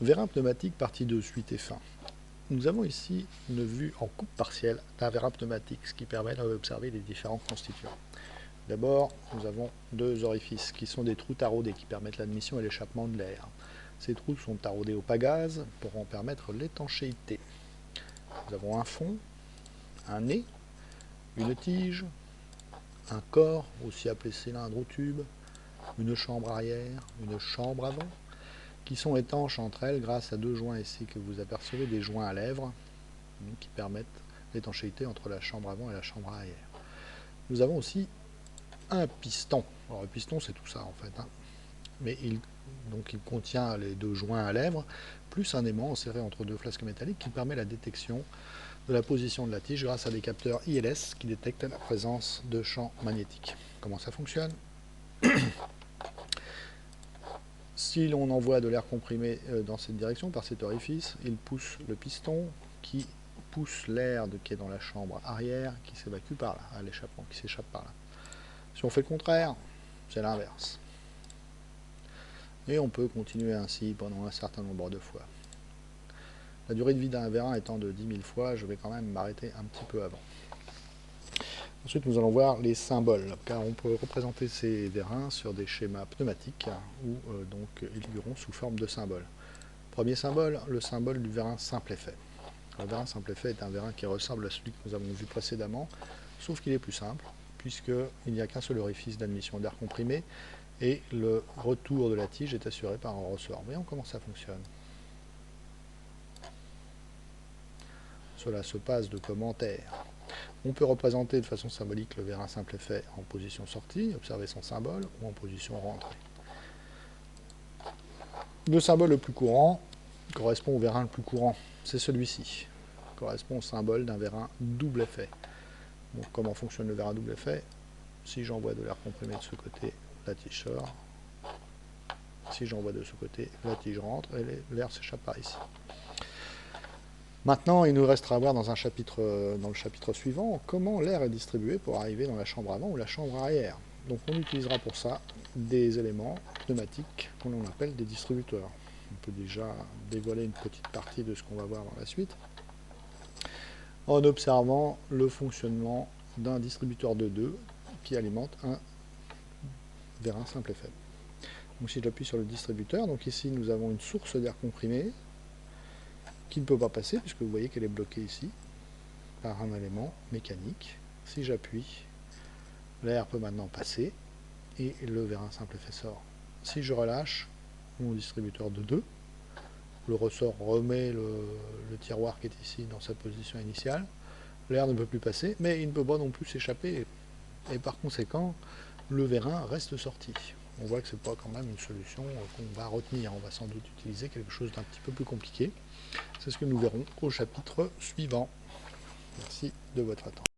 Vérin pneumatique, partie 2, suite et fin. Nous avons ici une vue en coupe partielle d'un vérin pneumatique, ce qui permet d'observer les différents constituants. D'abord, nous avons deux orifices qui sont des trous taraudés qui permettent l'admission et l'échappement de l'air. Ces trous sont taraudés au pagaz pour en permettre l'étanchéité. Nous avons un fond, un nez, une tige, un corps, aussi appelé cylindre ou tube, une chambre arrière, une chambre avant, qui sont étanches entre elles grâce à deux joints ici que vous apercevez, des joints à lèvres, qui permettent l'étanchéité entre la chambre avant et la chambre arrière. Nous avons aussi un piston. Alors le piston c'est tout ça en fait, mais il contient les deux joints à lèvres, plus un aimant inséré entre deux flasques métalliques qui permet la détection de la position de la tige grâce à des capteurs ILS qui détectent la présence de champs magnétiques. Comment ça fonctionne? Si l'on envoie de l'air comprimé dans cette direction, par cet orifice, il pousse le piston qui pousse l'air qui est dans la chambre arrière, qui s'évacue par là, à l'échappement, qui s'échappe par là. Si on fait le contraire, c'est l'inverse. Et on peut continuer ainsi pendant un certain nombre de fois. La durée de vie d'un vérin étant de 10 000 fois, je vais quand même m'arrêter un petit peu avant. Ensuite, nous allons voir les symboles, car on peut représenter ces vérins sur des schémas pneumatiques, où ils figureront sous forme de symboles. Premier symbole, le symbole du vérin simple effet. Le vérin simple effet est un vérin qui ressemble à celui que nous avons vu précédemment, sauf qu'il est plus simple, puisqu'il n'y a qu'un seul orifice d'admission d'air comprimé, et le retour de la tige est assuré par un ressort. Voyons comment ça fonctionne. Cela se passe de commentaires. On peut représenter de façon symbolique le vérin simple effet en position sortie, observer son symbole, ou en position rentrée. Le symbole le plus courant correspond au vérin le plus courant, c'est celui-ci. Correspond au symbole d'un vérin double effet. Donc comment fonctionne le vérin double effet? Si j'envoie de l'air comprimé de ce côté, la tige sort. Si j'envoie de ce côté, la tige rentre et l'air s'échappe par ici. Maintenant, il nous restera à voir dans le chapitre suivant comment l'air est distribué pour arriver dans la chambre avant ou la chambre arrière. Donc on utilisera pour ça des éléments pneumatiques qu'on appelle des distributeurs. On peut déjà dévoiler une petite partie de ce qu'on va voir dans la suite, en observant le fonctionnement d'un distributeur de 2 qui alimente un vérin simple effet. Donc si j'appuie sur le distributeur, donc ici nous avons une source d'air comprimé qui ne peut pas passer, puisque vous voyez qu'elle est bloquée ici, par un élément mécanique. Si j'appuie, l'air peut maintenant passer, et le vérin simple effet sort. Si je relâche mon distributeur de 2, le ressort remet le tiroir qui est ici dans sa position initiale, l'air ne peut plus passer, mais il ne peut pas non plus s'échapper, et par conséquent, le vérin reste sorti. On voit que ce n'est pas quand même une solution qu'on va retenir, on va sans doute utiliser quelque chose d'un petit peu plus compliqué. C'est ce que nous verrons au chapitre suivant. Merci de votre attention.